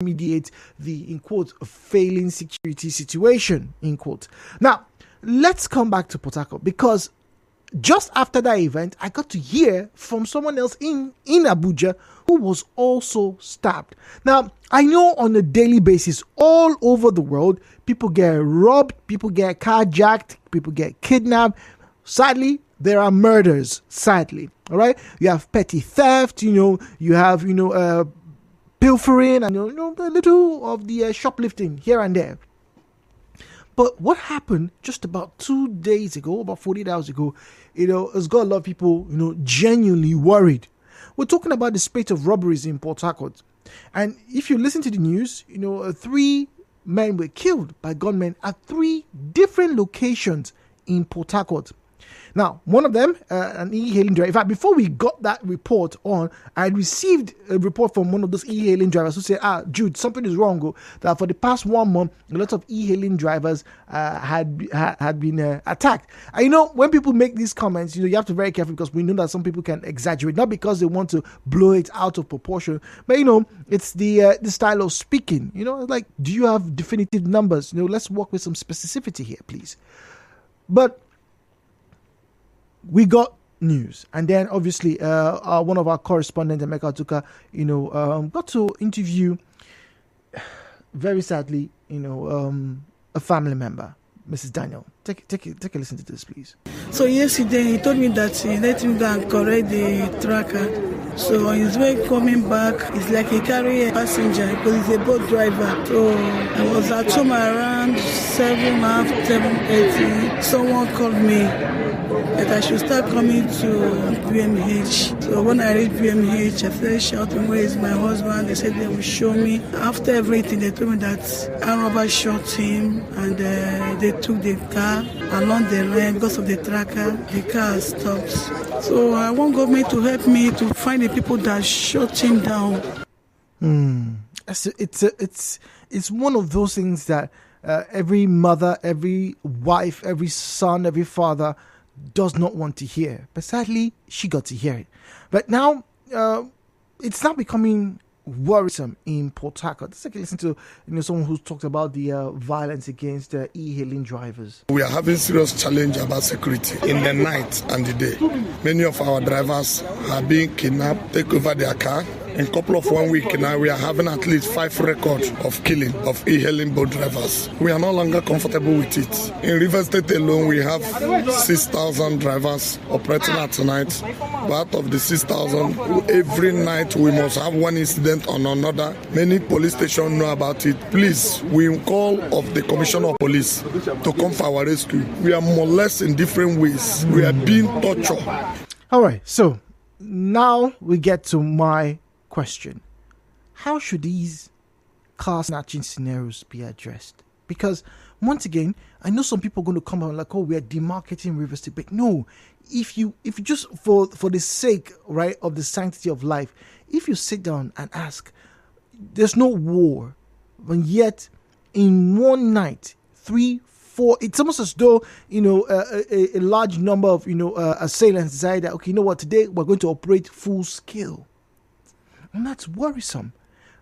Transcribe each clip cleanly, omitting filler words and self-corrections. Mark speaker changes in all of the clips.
Speaker 1: remediate the, in quote, failing security situation, in quote. Now, let's come back to Port Harcourt, because just after that event, I got to hear from someone else in Abuja who was also stabbed. Now, I know on a daily basis, all over the world, people get robbed, people get carjacked, people get kidnapped. Sadly, there are murders, sadly. All right? You have petty theft, you have, pilfering, and, a little of the shoplifting here and there. But what happened just about 2 days ago, about 48 hours ago, has got a lot of people, genuinely worried. We're talking about the spate of robberies in Port Harcourt. And if you listen to the news, 3 men were killed by gunmen at 3 different locations in Port Harcourt. Now, one of them, an e-hailing driver. In fact, before we got that report on, I received a report from one of those e-hailing drivers who said, Jude, something is wrong. That for the past 1 month, a lot of e-hailing drivers had been attacked. And when people make these comments, you have to be very careful, because we know that some people can exaggerate, not because they want to blow it out of proportion, but it's the style of speaking. Like, do you have definitive numbers? Let's work with some specificity here, please. But we got news, and then obviously one of our correspondents, Emeka Tuka, got to interview, very sadly, a family member, Mrs. Daniel. Take a listen to this, please.
Speaker 2: So yesterday he told me that he let him go and correct the tracker. So on his way coming back, it's like he carry a passenger because he's a boat driver. So I was at home around 7:30. Someone called me that I should start coming to BMH. So when I reached BMH, I started shouting, "Where is my husband?" They said they will show me. After everything, they told me that armed robbers shot him, and they took the car along the line. Because of the tracker, the car stopped. So I want government to help me to find the people that shot him down.
Speaker 1: It's one of those things that every mother, every wife, every son, every father does not want to hear. But sadly, she got to hear it. But now, it's now becoming worrisome in Port Harcourt. Let's take a listen to someone who's talked about the violence against e-hailing drivers.
Speaker 3: We are having serious challenge about security in the night and the day. Many of our drivers are being kidnapped, take over their car. In a couple of 1 week now, we are having at least 5 records of killing of e-hailing boat drivers. We are no longer comfortable with it. In River State alone, we have 6,000 drivers operating at night. But out of the 6,000, every night we must have one incident or another. Many police stations know about it. Please, we call of the Commissioner of Police to come for our rescue. We are molested in different ways. We are being tortured.
Speaker 1: All right, so now we get to my question. How should these car snatching scenarios be addressed? Because once again, I know some people are going to come out like, we are demarketing River State. But no, if you just for the sake, right, of the sanctity of life, if you sit down and ask, there's no war, and yet in one night, 3, 4, it's almost as though a large number of assailants decide that, okay, you know what, today we're going to operate full scale. And that's worrisome,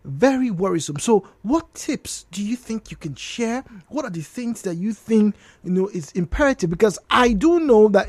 Speaker 1: very worrisome. So what tips do you think you can share? What are the things that you think, is imperative? Because I do know that,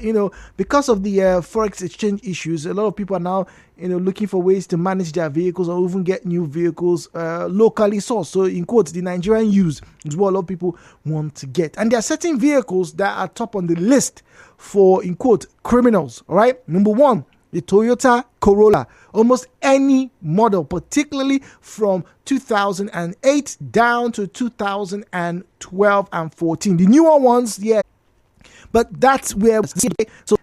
Speaker 1: because of the forex exchange issues, a lot of people are now, looking for ways to manage their vehicles or even get new vehicles locally sourced. So in quotes, the Nigerian use is what a lot of people want to get. And there are certain vehicles that are top on the list for, in quote, criminals. All right. Number 1, the Toyota Corolla, almost any model, particularly from 2008 down to 2012 and 14. The newer ones, yeah, but that's where. So,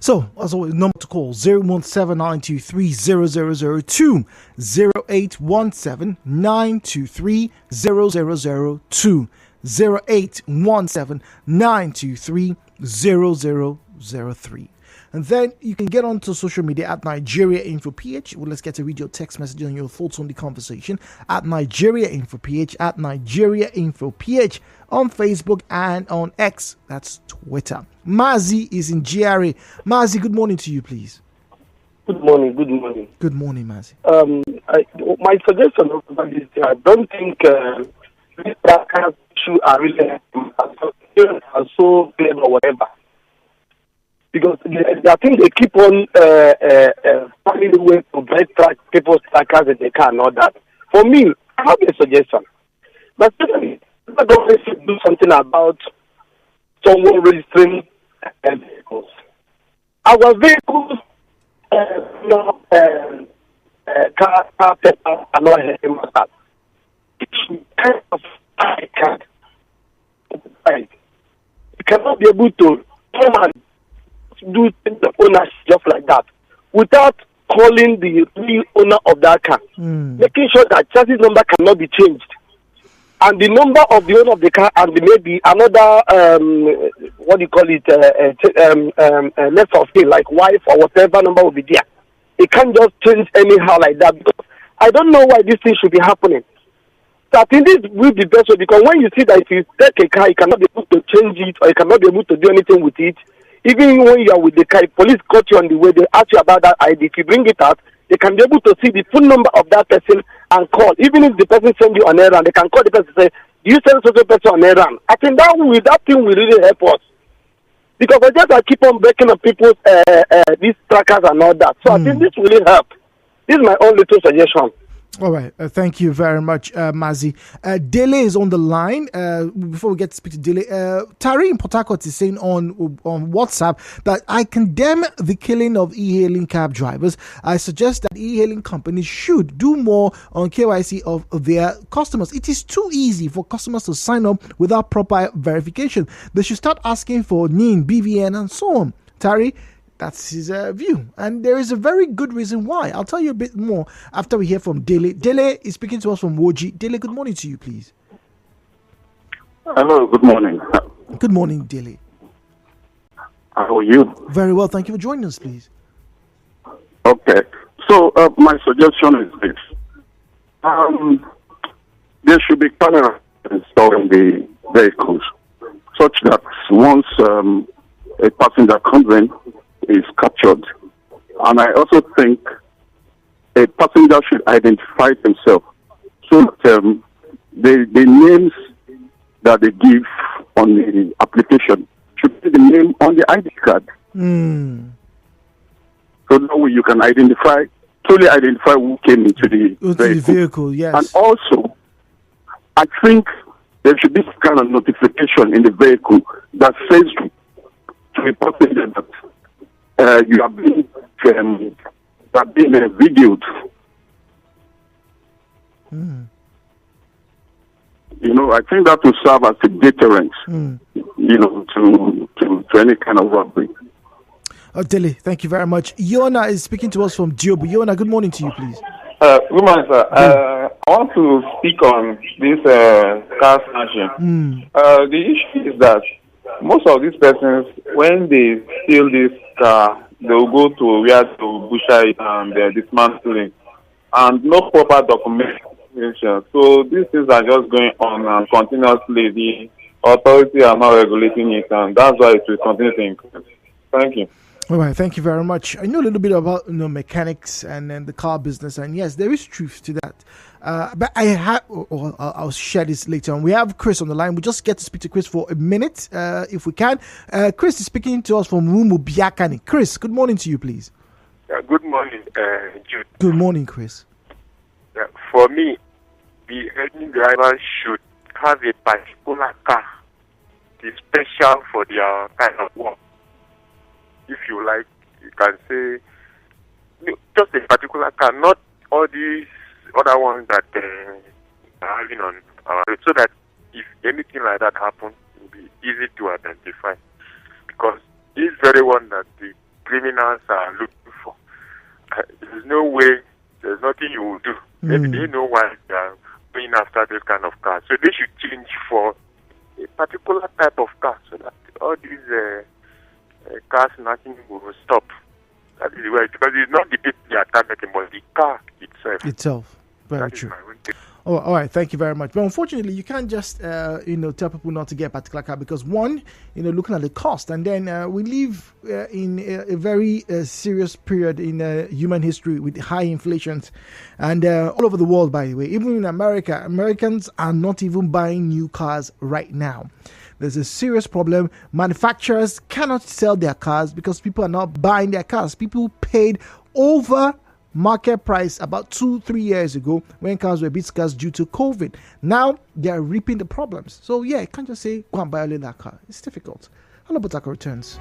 Speaker 1: So, as always, number to call 017-923-0002, 0817-923-0002, 0817-923-0003. And then you can get onto social media at Nigeria Info PH. Well, let's get to read your text message and your thoughts on the conversation at Nigeria Info PH, at Nigeria Info PH on Facebook and on X. That's Twitter. Mazi is in GRA. Mazi, good morning to you, please.
Speaker 4: Good morning. Good morning.
Speaker 1: Good morning, Mazi.
Speaker 4: My suggestion about this, I don't think these trackers are really are so clever or whatever. Because I think they keep on finding a way to track people's trackers in the car and all that. For me, I have a suggestion. But certainly, I don't do something about someone registering vehicles. Our vehicles, car paper are not helping us out. It's kind of I can't. Right. You cannot be able to come and do the ownership just like that without calling the real owner of that car, making sure that chassis number cannot be changed, and the number of the owner of the car and maybe another what do you call it next of kin, like wife or whatever number will be there. It can't just change anyhow like that, because I don't know why this thing should be happening. So I think this will be best way, because when you see that if you take a car, you cannot be able to change it or you cannot be able to do anything with it. Even when you are with the car, if police caught you on the way, they ask you about that ID. If you bring it out, they can be able to see the phone number of that person and call. Even if the person send you an errand, they can call the person and say, "Do you send such a person on errand?" I think that thing will really help us. Because I just keep on breaking up people's these trackers and all that. So I think this will really help. This is my own little suggestion.
Speaker 1: All right. Thank you very much, Mazi. Dele is on the line. Before we get to speak to Dele, Tari in Port Harcourt is saying on WhatsApp that I condemn the killing of e-hailing cab drivers. I suggest that e-hailing companies should do more on KYC of their customers. It is too easy for customers to sign up without proper verification. They should start asking for NIN, BVN, and so on. Tari, that's his view. And there is a very good reason why. I'll tell you a bit more after we hear from Dele. Dele is speaking to us from Woji. Dele, good morning to you, please.
Speaker 5: Hello, good morning.
Speaker 1: Good morning, Dele.
Speaker 5: How are you?
Speaker 1: Very well. Thank you for joining us, please.
Speaker 5: Okay. So, my suggestion is this. There should be cameras installed in the vehicles such that once a passenger comes in, is captured. And I also think a passenger should identify himself, so that the names that they give on the application should be the name on the ID card. So that way you can truly identify who came into the
Speaker 1: vehicle. Yes.
Speaker 5: And also, I think there should be some kind of notification in the vehicle that says to a passenger that you have been videoed. You know, I think that will serve as a deterrent, you know, to any kind of robbery.
Speaker 1: Dele, thank you very much. Yona is speaking to us from Diobu. Yona, good morning to you, please.
Speaker 6: Good morning, sir. I want to speak on this car snatching. The issue is that most of these persons, when they steal this car, they will go to where to butcher it and dismantle it, and no proper documentation. So these things are just going on continuously. The authority are not regulating it, and that's why it will continue to increase. Thank you.
Speaker 1: All right, thank you very much. I know a little bit about mechanics and the car business, and yes, there is truth to that. But I'll share this later on. We have Chris on the line. We just get to speak to Chris for a minute, if we can. Chris is speaking to us from Rumu Biakani. Chris, good morning to you, please.
Speaker 7: Good morning, Jude.
Speaker 1: Good morning, Chris.
Speaker 7: For me, the any driver should have a particular car, the special for their kind of work. If you like, you can say just a particular car, not all these other ones that are having on our road, so that if anything like that happens, it will be easy to identify. Because this very one that the criminals are looking for, there's no way, there's nothing you will do. Maybe they know why they are going after this kind of car. So they should change for a particular type of car, so that all these car snatching will stop. That is the way, because it's not the people they are targeting, but the car itself.
Speaker 1: Very true. Oh, all right. Thank you very much. But unfortunately, you can't just, tell people not to get a particular car because one, looking at the cost, and then we live in a very serious period in human history with high inflations, and all over the world, by the way, even in America, Americans are not even buying new cars right now. There's a serious problem. Manufacturers cannot sell their cars because people are not buying their cars. People paid over market price about 2-3 years ago when cars were a bit scarce due to COVID. Now they are reaping the problems. So yeah, you can't just say go and buy a little car. It's difficult. Hello, Potako returns.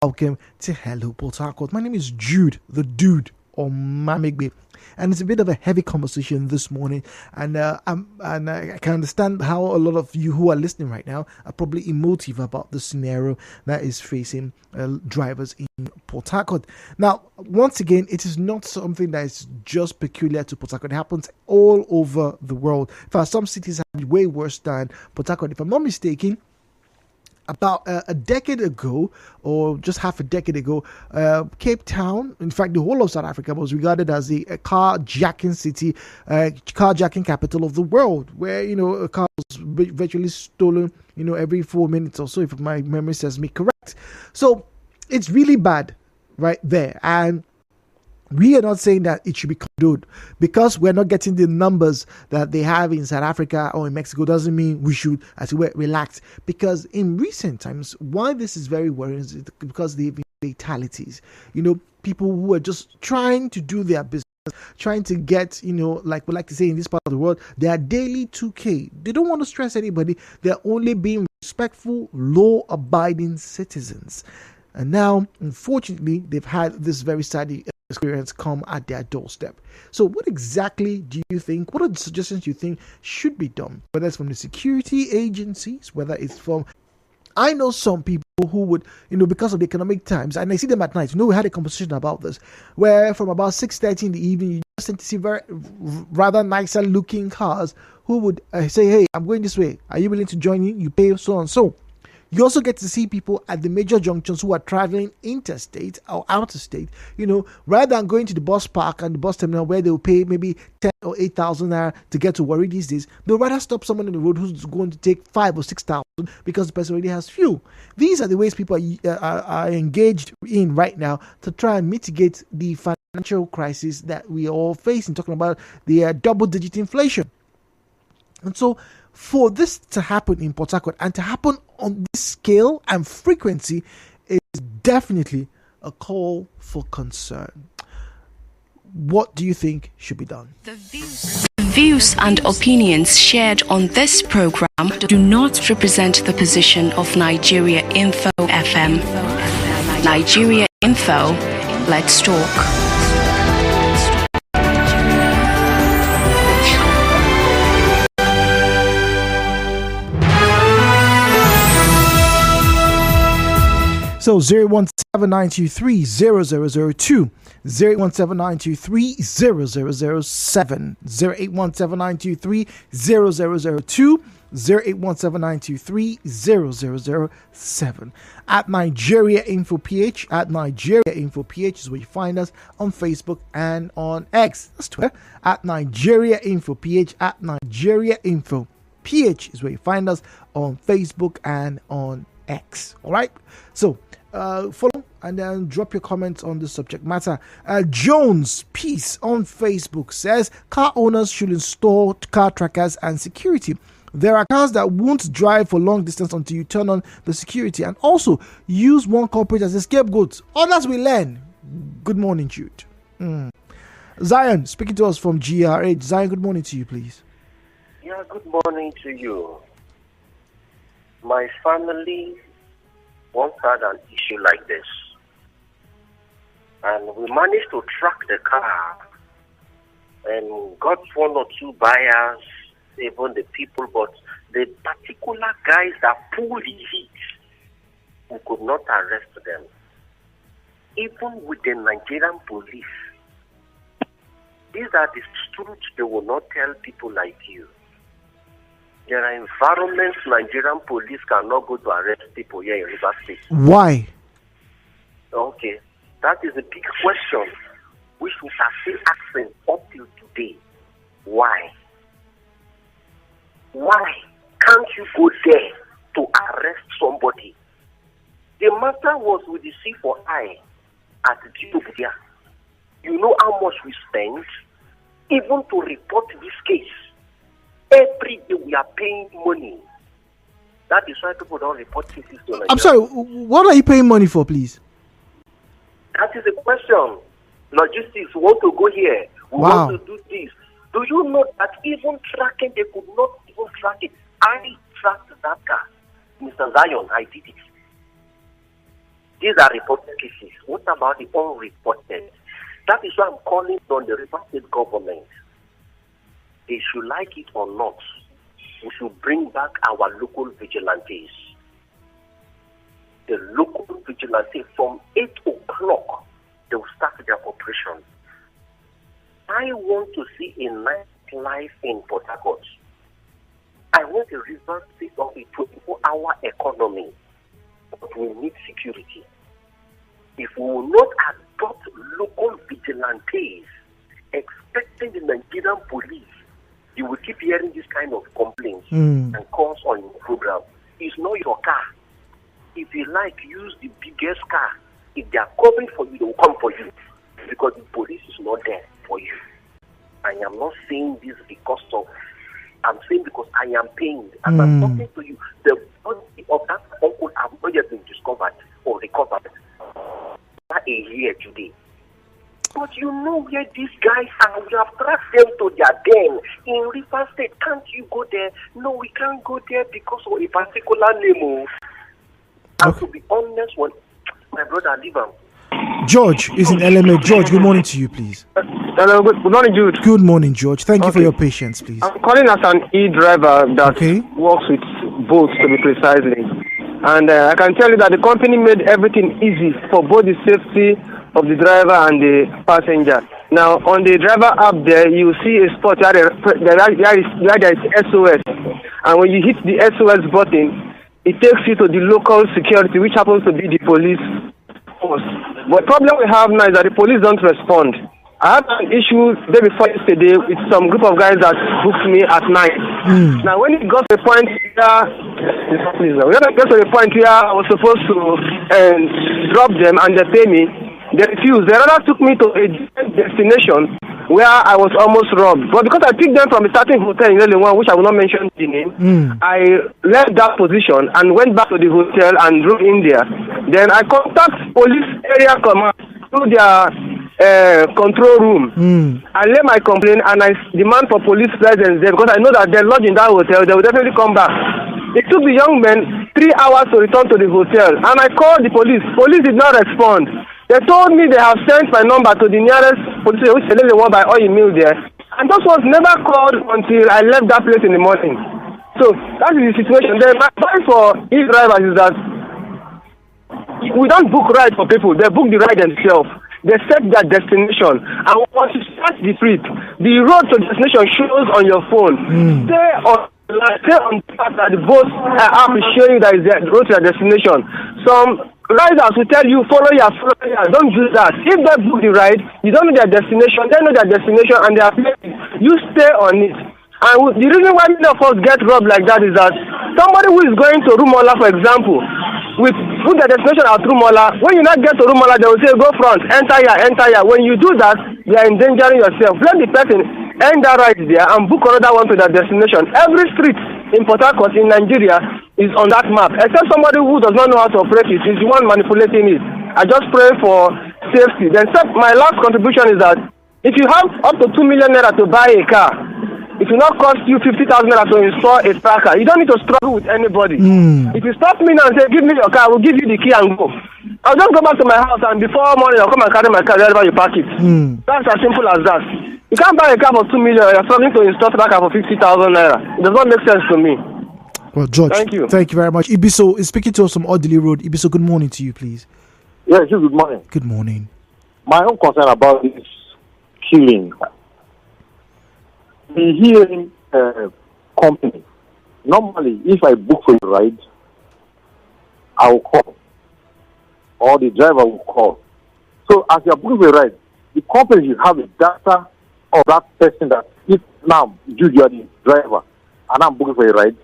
Speaker 1: Welcome to Hello Port Harcourt. My name is Jude, the dude, or Mamigbe, and it's a bit of a heavy conversation this morning. And I can understand how a lot of you who are listening right now are probably emotive about the scenario that is facing drivers in Port Harcourt. Now, once again, it is not something that is just peculiar to Port Harcourt. It happens all over the world. In fact, some cities have it way worse than Port Harcourt. If I'm not mistaken, about a decade ago, or just half a decade ago, Cape Town, in fact, the whole of South Africa was regarded as the carjacking city, carjacking capital of the world, where, a car was virtually stolen, every 4 minutes or so, if my memory serves me correct. So it's really bad right there. And we are not saying that it should be condoned. Because we're not getting the numbers that they have in South Africa or in Mexico doesn't mean we should, as it were, relax. Because in recent times, why this is very worrying is because there have been fatalities. People who are just trying to do their business, trying to get, like we like to say in this part of the world, their daily 2K. They don't want to stress anybody. They're only being respectful, law-abiding citizens. And now, unfortunately, they've had this very sad experience come at their doorstep. So what exactly do you think, what are the suggestions you think should be done? Whether it's from the security agencies, whether it's from, I know some people who would, because of the economic times, and I see them at night. We had a conversation about this, where from about 6:30 in the evening, you just tend to see very rather nicer looking cars who would say, hey, I'm going this way. Are you willing to join me? You pay so and so. You also get to see people at the major junctions who are traveling interstate or out of state, rather than going to the bus park and the bus terminal where they will pay maybe 10 or 8,000 naira to get to Warri these days. They'll rather stop someone on the road who's going to take 5 or 6,000 because the person already has fuel. These are the ways people are engaged in right now to try and mitigate the financial crisis that we are all facing, talking about the double-digit inflation. And so, for this to happen in Port Harcourt and to happen on this scale and frequency is definitely a call for concern. What do you think should be done?
Speaker 8: The views and opinions shared on this program do not represent the position of Nigeria Info FM. Nigeria Info, let's talk.
Speaker 1: So 017-923-0002, 017-923-0007, 0817923-0002, 0817923-0007. At Nigeria Info PH, at Nigeria Info PH is where you find us on Facebook and on X. That's Twitter. At Nigeria Info PH, at Nigeria Info PH is where you find us on Facebook and on X. All right. So follow and then drop your comments on the subject matter. Jones Peace on Facebook says car owners should install car trackers and security. There are cars that won't drive for long distance until you turn on the security, and also use one culprit as a scapegoat. Others will learn. Good morning, Jude. Zion speaking to us from GRH. Zion, good morning to you, please.
Speaker 9: Yeah, good morning to you. My family once had an issue like this, and we managed to track the car and got one or two buyers, even the people, but the particular guys that pulled the heat, we could not arrest them. Even with the Nigerian police, these are the truths they will not tell people like you. There are environments Nigerian police cannot go to arrest people here in River State.
Speaker 1: Why?
Speaker 9: Okay, that is a big question which we are still asking up till today. Why? Why can't you go there to arrest somebody? The matter was with the C4I at Ethiopia. You know how much we spent even to report this case. Every day we are paying money. That is why people don't report cases to Nigeria.
Speaker 1: I'm sorry, what are you paying money for, please?
Speaker 9: That is the question. Logistics, we want to go here. We want to do this. Do you know that even tracking, they could not even track it? I tracked that car. Mr. Zion, I did it. These are reported cases. What about the unreported? That is why I'm calling on the River State government. They should like it or not, we should bring back our local vigilantes. The local vigilantes from 8 o'clock, they will start their operation. I want to see a nightlife in Port Harcourt. I want a River State of a 24-hour economy, but we need security. If we will not adopt local vigilantes, expecting the Nigerian police, you will keep hearing this kind of complaints and calls on your program. It's not your car. If you like, use the biggest car. If they are coming for you, they will come for you. Because the police is not there for you. I am not saying this because of, I'm saying because I am paying. And I'm talking to you, the body of that uncle have not yet been discovered or recovered. That a year today. But you know where these guys are. We have tracked them to their den in River State. Can't you go there? No, we can't go there because of a particular name. And to be honest, when my brother leave him,
Speaker 1: George is in LMA. George, good morning to you, please.
Speaker 10: Hello, good morning, Jude.
Speaker 1: Good morning, George. Thank you for your patience, please.
Speaker 10: I'm calling as an e-driver that works with boats, to be precisely. And I can tell you that the company made everything easy for both the safety of the driver and the passenger. Now, on the driver app there, you see a spot where there is SOS. And when you hit the SOS button, it takes you to the local security, which happens to be the police force. But the problem we have now is that the police don't respond. I had an issue day before yesterday with some group of guys that booked me at night. Now, when it got to the point where I was supposed to drop them and they pay me, they refused. They rather took me to a destination where I was almost robbed. But because I picked them from a certain hotel in Illinois, which I will not mention the name, I left that position and went back to the hotel and drove in there. Then I contacted police area command through their control room. I lay my complaint and I demand for police presence there because I know that they're lodged in that hotel. They will definitely come back. It took the young men 3 hours to return to the hotel, and I called the police. Police did not respond. They told me they have sent my number to the nearest police station, which is the one by oil mill there, and that was never called until I left that place in the morning. So that is the situation. The advice for e-drivers is that we don't book rides for people; they book the ride themselves. They set their destination, and once you start the trip, the road to destination shows on your phone. Stay on the fact that the boat app is showing that is the road to your destination. Some riders will tell you, follow your. Don't do that. If they book the ride, you don't know their destination, they know their destination, and they are playing. You stay on it. And the reason why many of us get robbed like that is that somebody who is going to Rumola, for example, with the destination at Rumola, when you not get to Rumola, they will say, go front, enter here. When you do that, you are endangering yourself. Let the person end that ride there and book another one to that destination. Every street in Port Harcourt in Nigeria is on that map, except somebody who does not know how to operate it is the one manipulating it. I just pray for safety. Then my last contribution is that if you have up to 2 million naira to buy a car, it will not cost you 50,000 naira to install a tracker. You don't need to struggle with anybody. If you stop me now and say, give me your car, I will give you the key and go. I'll just go back to my house and before morning I'll come and carry my car wherever you park it. That's as simple as that. You can't buy a car for 2 million and you're struggling to install a tracker for 50,000 naira. It does not make sense to me.
Speaker 1: Well, George, thank you very much. Ibiso is speaking to us from Audley Road. Ibiso, good morning to you, please.
Speaker 11: Yes, good morning.
Speaker 1: Good morning.
Speaker 11: My own concern about this killing. The hearing company, normally if I book for a ride, I will call, or the driver will call. So as you are booking for a ride, the company should have the data of that person that if now you are the driver and I'm booking for a ride,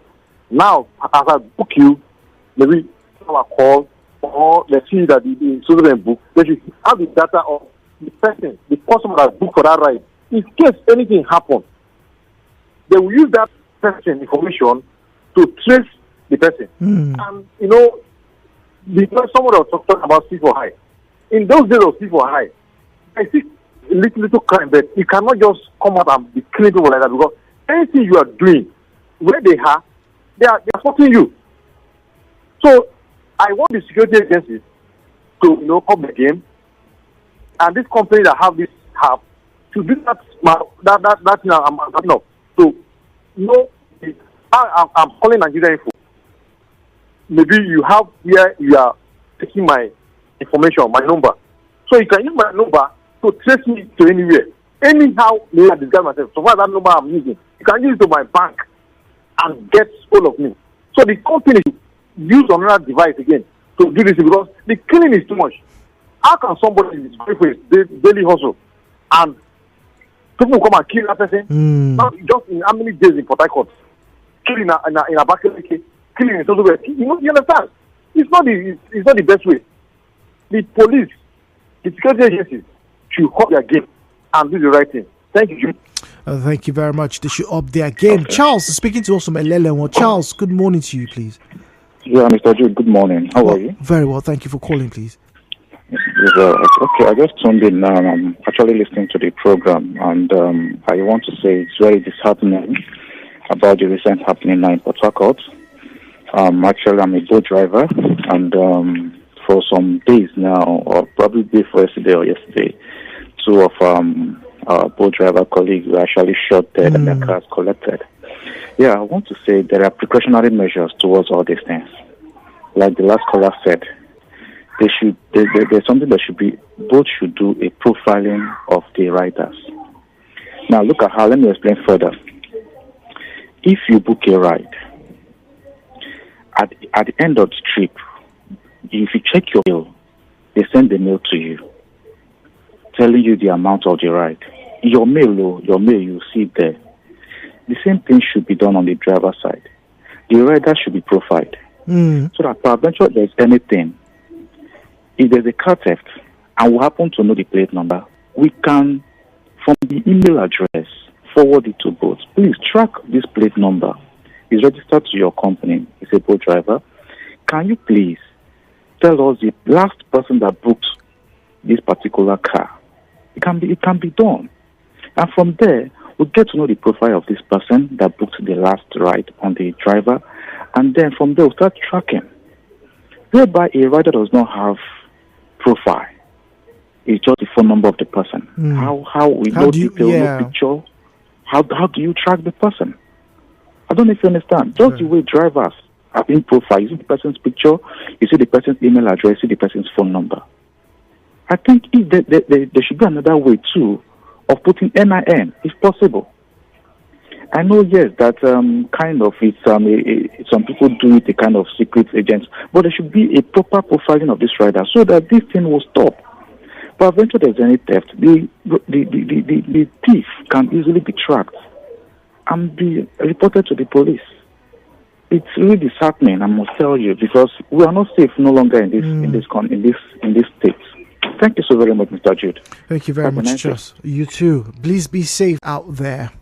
Speaker 11: now as I book you, maybe I call or they see that the student book, they should have the data of the person, the customer that booked for that ride. In case anything happens, they will use that person information to trace the person. And, because someone was talking about C4 in those days of C4 I see little crime, but you cannot just come out and be killing people like that because anything you are doing, where they are supporting you. So I want the security agencies to up the game, and this company that have this app to do that thing I'm talking of. So, I'm calling Nigeria Info. Maybe you have where you are taking my information, my number. So you can use my number to trace me to anywhere. Anyhow, may I disguise myself. So far that number I'm using, you can use it to my bank and get hold of me. So the company use another device again to do this because the killing is too much. How can somebody is going for his daily hustle and people come and kill that person? Not just in how many days in Port Harcourt, killing in a Abakaliki, killing in Sotobe. You understand? It's not the best way. The police, the security agencies should up their game and do the right thing. Thank you.
Speaker 1: Thank you very much. They should up their game. Okay. Charles is speaking to us from Elele. Charles, good morning to you, please.
Speaker 12: Yeah, Mr. Jude, good morning. How are you?
Speaker 1: Very well. Thank you for calling, please.
Speaker 12: Okay, I just tuned in now. I'm actually listening to the program, and I want to say it's very disheartening about the recent happening now in Port Harcourt. Actually, I'm a boat driver, and for some days now, or probably before yesterday or yesterday, two of our boat driver colleagues were actually shot dead and their cars collected. Yeah, I want to say there are precautionary measures towards all these things. Like the last caller said, there's something that should be, both should do a profiling of the riders. Now look at how, let me explain further. If you book a ride, at the end of the trip, if you check your mail, they send the mail to you, telling you the amount of the ride. Your mail, you see it there. The same thing should be done on the driver's side. The rider should be profiled. So that peradventure if there's anything, if there's a car theft, and we happen to know the plate number, we can, from the email address, forward it to boats. Please track this plate number. It's registered to your company. It's a boat driver. Can you please tell us the last person that booked this particular car? It can be done. And from there, we get to know the profile of this person that booked the last ride on the driver. And then from there, we'll start tracking. Whereby a rider does not have profile. It's just the phone number of the person. How we know detail, no picture. How do you track the person? I don't know if you understand. Just the way drivers are being profiled. You see the person's picture, you see the person's email address, you see the person's phone number. I think if there should be another way too of putting NIN, if possible. I know, yes, that kind of it's some people do it a kind of secret agents, but there should be a proper profiling of this rider so that this thing will stop. But eventually, there's any theft, the thief can easily be tracked and be reported to the police. It's really disheartening, I must tell you, because we are not safe no longer in this state. Thank you so very much, Mr. Jude.
Speaker 1: Thank you very much, Joss. You too. Please be safe out there.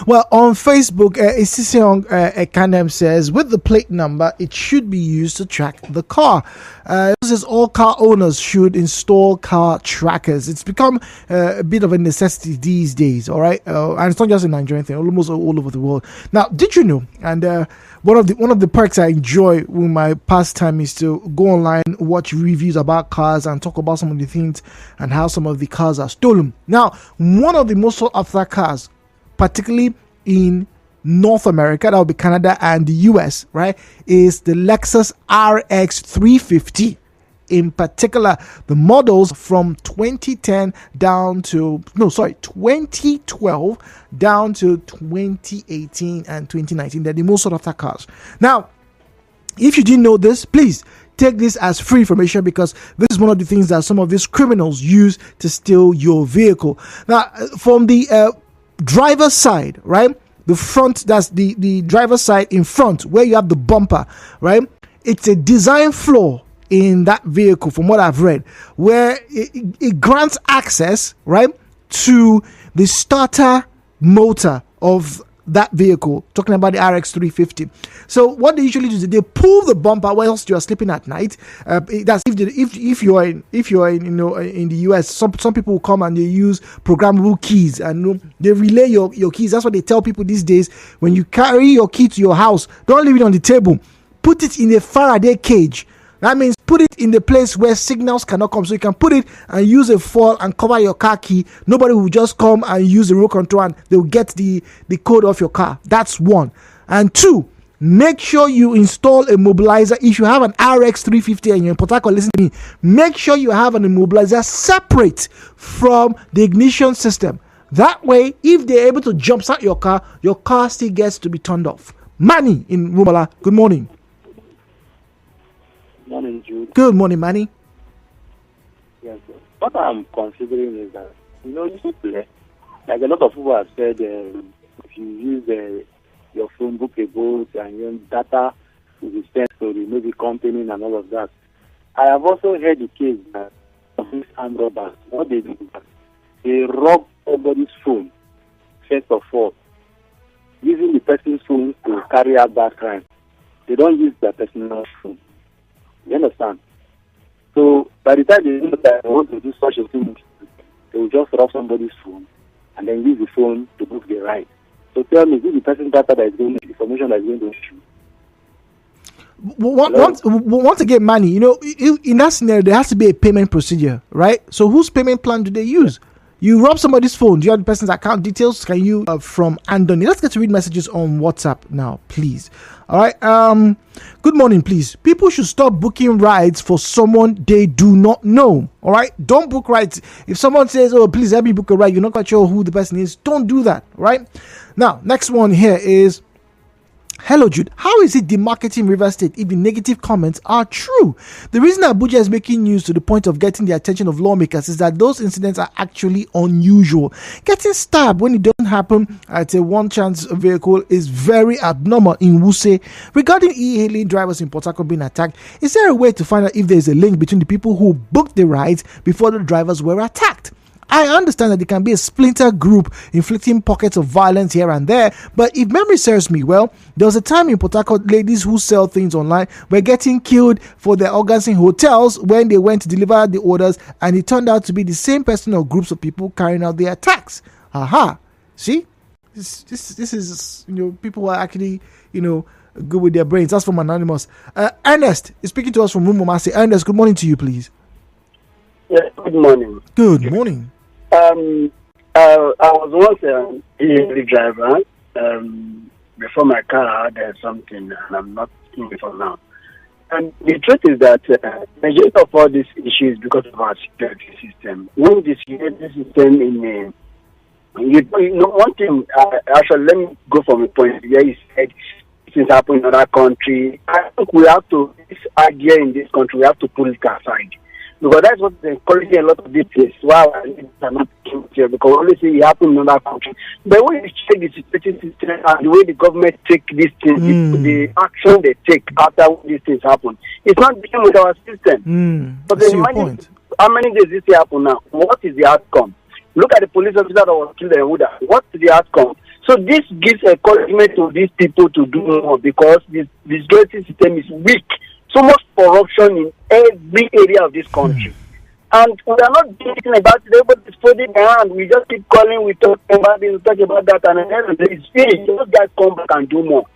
Speaker 1: Well, on Facebook, Isiseong Ekanem says, with the plate number, it should be used to track the car. This is all car owners should install car trackers. It's become a bit of a necessity these days, all right? And it's not just a Nigerian thing, almost all over the world. Now, did you know? And one of the perks I enjoy with my pastime is to go online, watch reviews about cars, and talk about some of the things and how some of the cars are stolen. Now, one of the most sought after cars, particularly in North America, that would be Canada and the US, right, is the Lexus RX 350. In particular, the models from 2012 down to 2018 and 2019. They're the most sought after cars. Now, if you didn't know this, please take this as free information, because this is one of the things that some of these criminals use to steal your vehicle. Now, from the driver's side, right? The front, that's the driver's side in front, where you have the bumper, right? It's a design flaw in that vehicle, from what I've read, where it grants access, right, to the starter motor of that vehicle, talking about the RX 350. So what they usually do is they pull the bumper whilst you are sleeping at night. That's if you are in in the US, some people will come and they use programmable keys and they relay your keys. That's what they tell people these days. When you carry your key to your house, don't leave it on the table. Put it in a Faraday cage. That means put it in the place where signals cannot come. So you can put it and use a foil and cover your car key. Nobody will just come and use the remote control and they'll get the code of your car. That's one. And two, make sure you install a immobilizer. If you have an RX 350 and you're in Port Harcourt, listen to me. Make sure you have an immobilizer separate from the ignition system. That way, if they're able to jumpstart your car still gets to be turned off. Manny in Rumala, good morning.
Speaker 13: Morning, Jude.
Speaker 1: Good morning, Manny.
Speaker 13: Yes, what I'm considering is that, like a lot of people have said, if you use your phone, book a boat, and your data will be sent to the maybe company and all of that. I have also heard the case that of these armed robbers, what they do is that they rob somebody's phone, first of all, using the person's phone to carry out that crime. They don't use their personal phone. You understand? So by the time they know that they want to do such a thing, they will just rob somebody's phone and then use the phone to book the ride. So tell me, who the person data that is going to information that is going to issue?
Speaker 1: Once again, Manny, in that scenario, there has to be a payment procedure, right? So whose payment plan do they use? You rob somebody's phone. Do you have the person's account details? Can you from Andoni? Let's get to read messages on WhatsApp now, please. All right. Good morning, please. People should stop booking rides for someone they do not know. All right. Don't book rides. If someone says, "Oh, please help me book a ride," you're not quite sure who the person is. Don't do that. Right. Now, next one here is. Hello, Jude. How is it demarketing River State if the negative comments are true? The reason Abuja is making news to the point of getting the attention of lawmakers is that those incidents are actually unusual. Getting stabbed when it doesn't happen at a one-chance vehicle is very abnormal in Wuse. Regarding e-hailing drivers in Port Harcourt being attacked, is there a way to find out if there is a link between the people who booked the rides before the drivers were attacked? I understand that there can be a splinter group inflicting pockets of violence here and there, but if memory serves me well, there was a time in Port Harcourt ladies who sell things online were getting killed for their organs in hotels when they went to deliver the orders, and it turned out to be the same person or groups of people carrying out the attacks. Aha! See? This is, people who are actually, good with their brains. That's from Anonymous. Ernest is speaking to us from Rumomasi. Ernest, good morning to you, please.
Speaker 14: Yes, good morning.
Speaker 1: Good morning.
Speaker 14: I was once an e-hailing driver before my car had something, and I'm not in it for now. And the truth is that majority of all these issues because of our security system. When the security system one thing, actually, let me go from a point where you said things happen in another country. I think we have to, this idea in this country, we have to pull it aside. Because that's what is encouraging a lot of these things. Wow, are not here because only see it happen in another country. But when you check the security system and the way the government take these things, the action they take after these things happen, it's not dealing with our system. But then imagine how many days this happen now. What is the outcome? Look at the police officer that was killed in Huda. What is the outcome? So this gives encouragement to these people to do more because the security system is weak. So much corruption in every area of this country. And we are not doing anything about it. Everybody's folding their hand. We just keep calling, we talk about this, we talk about that, and then it's finished. Those guys come back and do more.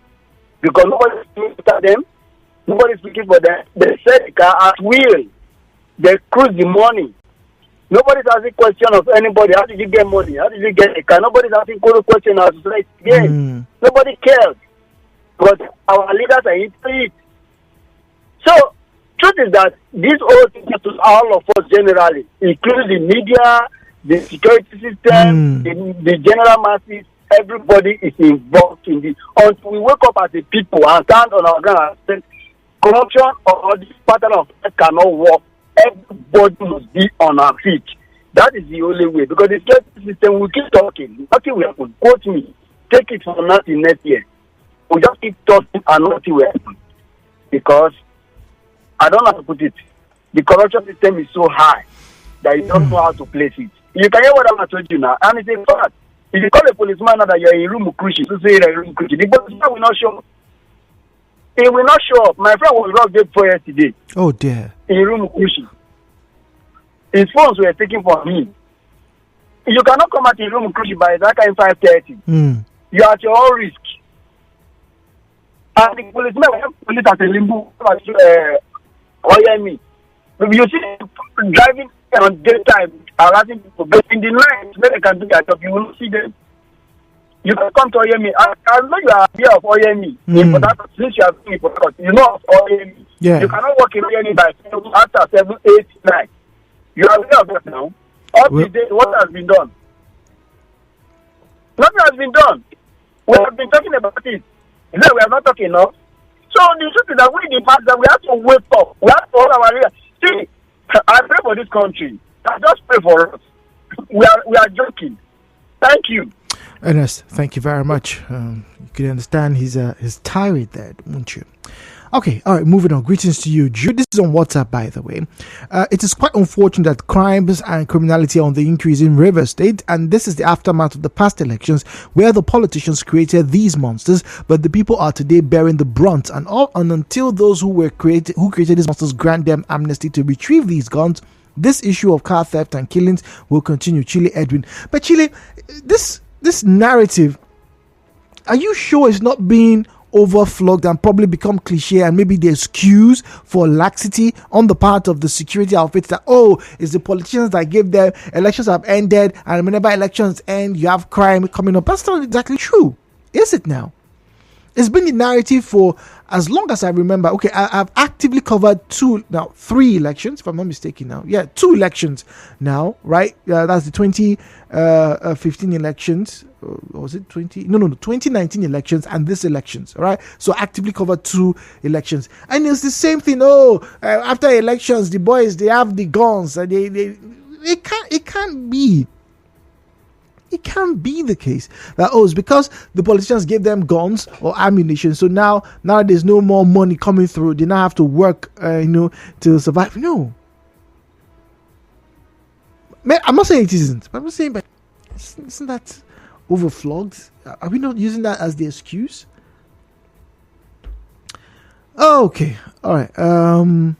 Speaker 14: Because nobody's looking at them, nobody's looking for them. They set the car at will. They cruise the money. Nobody's asking question of anybody. How did you get money? How did you get a car? Nobody's asking question of society again. Nobody cares. But our leaders are into it. So, truth is that this whole thing to all of us generally, including the media, the security system, the general masses, everybody is involved in this. Until we wake up as a people and stand on our ground and say, corruption or this pattern of life cannot work, everybody must be on our feet. That is the only way. Because the security system will keep talking. Nothing will happen. Quote me. Take it from now till next year. We just keep talking and nothing will happen. Because I don't know how to put it. The corruption system is so high that you don't know how to place it. You can hear what I'm told you now, and it's a fact. If you call a policeman now that you're in room crushing, to say you're in room crushing, the policeman will not show up. He will not show up. My friend was robbed for yesterday.
Speaker 1: Oh dear.
Speaker 14: In room crushing. His phones were taken from him. You cannot come at the room crushing by that kind of 5:30. You are at your own risk. And the policeman will have police at a limbo. You see driving on daytime harassing people, but in the night where they can do their job, you will not see them. You can come to Oyemi. I know you are aware of Oyemi. Since you have been in Port Harcourt, you know of Oyemi. Yeah. You cannot walk in Oyemi by after 7, 8, 9. You are aware of that now. Today, what has been done? Nothing has been done. We have been talking about it. We are not talking enough. So the truth is that we demand that we have to wake up. We have to hold our leaders. See, I pray for this country. I just pray for us. We are joking. Thank you.
Speaker 1: Ernest, thank you very much. You can understand he's tired there, won't you? Okay, all right, moving on. Greetings to you, Jude. This is on WhatsApp, by the way. It is quite unfortunate that crimes and criminality are on the increase in River State, and this is the aftermath of the past elections where the politicians created these monsters, but the people are today bearing the brunt. And until those who created these monsters grant them amnesty to retrieve these guns, this issue of car theft and killings will continue. Chile Edwin. But Chile, this narrative are you sure it's not being overflogged and probably become cliche and maybe the excuse for laxity on the part of the security outfits that, it's the politicians that gave them, elections have ended, and whenever elections end, you have crime coming up? That's not exactly true. Is it now? It's been the narrative for as long as I remember. Okay, I've actively covered 3 elections, if I'm not mistaken now. Yeah, 2 elections now, right? That's the 2015 elections. Or was it 2019 elections and this elections, all right? So actively covered 2 elections. And it's the same thing. After elections, the boys, they have the guns. And it can't be. It can't be the case that it's because the politicians gave them guns or ammunition, so now there's no more money coming through. They now have to work, to survive. No, I'm not saying it isn't. But I'm not saying, but isn't that overflogged? Are we not using that as the excuse? Okay, all right.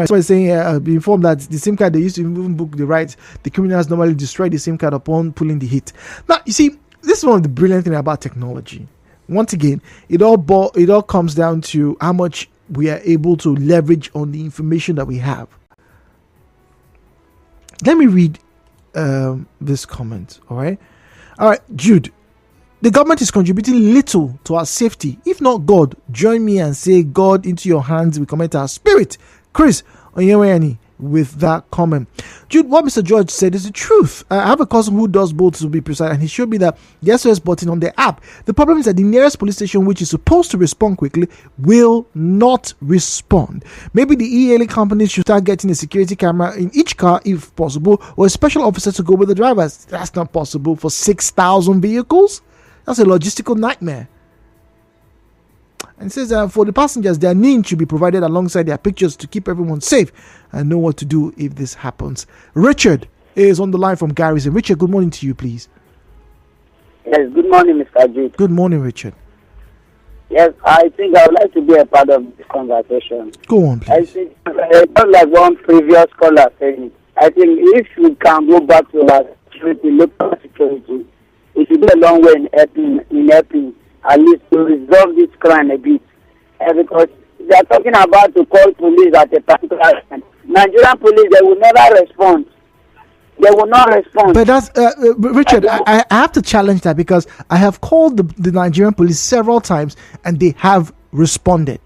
Speaker 1: So I'm saying, be informed that the SIM card they used to even book the rights, the criminals normally destroy the SIM card upon pulling the hit. Now, you see, this is one of the brilliant things about technology. Once again, it all comes down to how much we are able to leverage on the information that we have. Let me read this comment. All right, Jude. The government is contributing little to our safety. If not God, join me and say, God, into your hands we commit our spirit. Chris Onyewani with that comment. Jude, what Mr. George said is the truth. I have a cousin who does both, to be precise, and he showed me that the SOS button on the app. The problem is that the nearest police station, which is supposed to respond quickly, will not respond. Maybe the e-hailing companies should start getting a security camera in each car if possible, or a special officer to go with the drivers. That's not possible for 6,000 vehicles. That's a logistical nightmare. And it says for the passengers, their name should be provided alongside their pictures to keep everyone safe and know what to do if this happens. Richard is on the line from Garrison. Richard, good morning to you, please.
Speaker 15: Yes, good morning, Mr. G.
Speaker 1: Good morning, Richard.
Speaker 15: Yes, I think I would like to be a part of this conversation.
Speaker 1: Go on, please.
Speaker 15: I think, just like one previous caller said, I think if we can go back to our security, local security, it will be a long way in helping at least to resolve this crime a bit. Because they are talking about to call police at a particular time. Nigerian police, they will never respond. They will not respond.
Speaker 1: But that's Richard. I have to challenge that because I have called the Nigerian police several times and they have responded.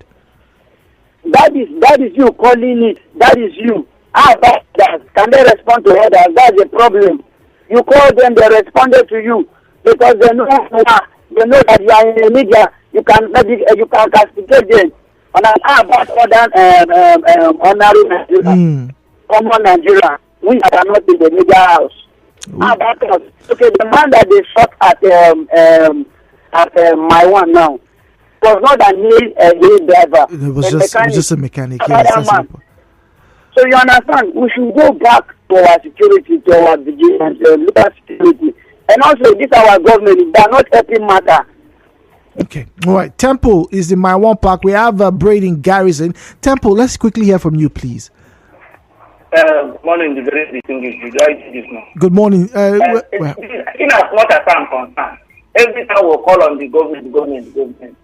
Speaker 15: That is you calling it. That is you. That can they respond to others? That's the problem. You call them, they responded to you because they know that you are in the media. You can castigate them on about other honorary Nigeria, common Nigeria. We are not in the media house. About us. Okay, the man that they shot at my one now was not a driver.
Speaker 1: It was just a mechanic.
Speaker 15: So you understand? We should go back to our security, to our vigilance, local security, and also this our government. They are not helping matter.
Speaker 1: Okay, all right. Temple is in my one park. We have Brady in Garrison. Temple, let's quickly hear from you, please.
Speaker 16: Morning, the very distinguished.
Speaker 1: Good morning.
Speaker 16: In as much as I'm concerned, every time we call on the government, the government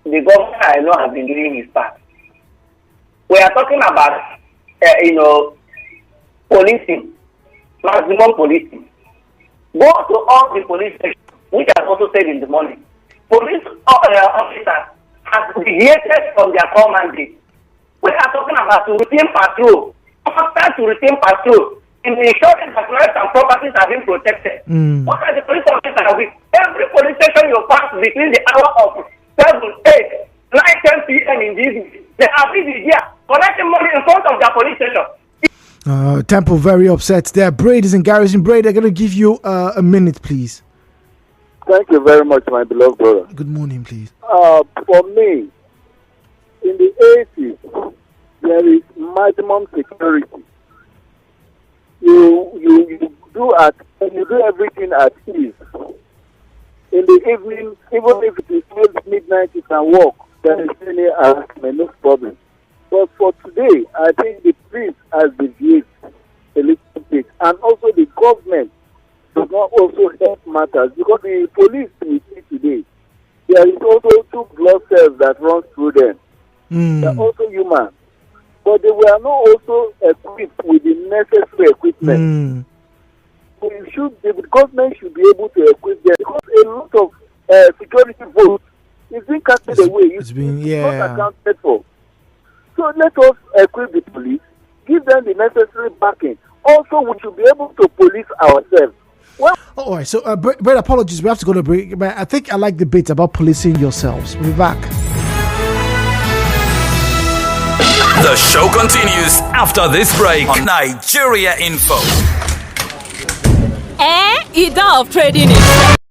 Speaker 16: I know has been doing his part. We are talking about, policing, maximum policing. Go to all the police stations, which I also said in the morning. Police officers have deviated from their core mandate. We are talking about routine patrol. Constant to retain patrol in ensuring that lives and properties are being protected. What are the police officers with? Every police station you pass between the hour of 7, 8, 9, 10 p.m. in the evening, they are busy here collecting money in front of their police station.
Speaker 1: Temple very upset there. Braid is in Garrison. Braid, I'm going to give you a minute, please.
Speaker 11: Thank you very much, my beloved brother.
Speaker 1: Good morning, please.
Speaker 11: For me, in the 80s, there is maximum security. You do everything at ease. In the evening, even if it is midnight, you can walk. There is no problem. But for today, I think the police has deviated a little bit, and also the government does not also help matters, because the police we see today, there is also 2 blood cells that runs through them. They are also human, but they were not also equipped with the necessary equipment. So the government should be able to equip them, because a lot of security votes is being casted away. It's not accounted for. So let us equip the police, give them the necessary backing. Also, we should be able to police ourselves. Well,
Speaker 1: all right, so Brett, apologies, we have to go to break, but I think I like the bit about policing yourselves. We'll be back.
Speaker 17: The show continues after this break on Nigeria Info.
Speaker 18: Ida of trading it.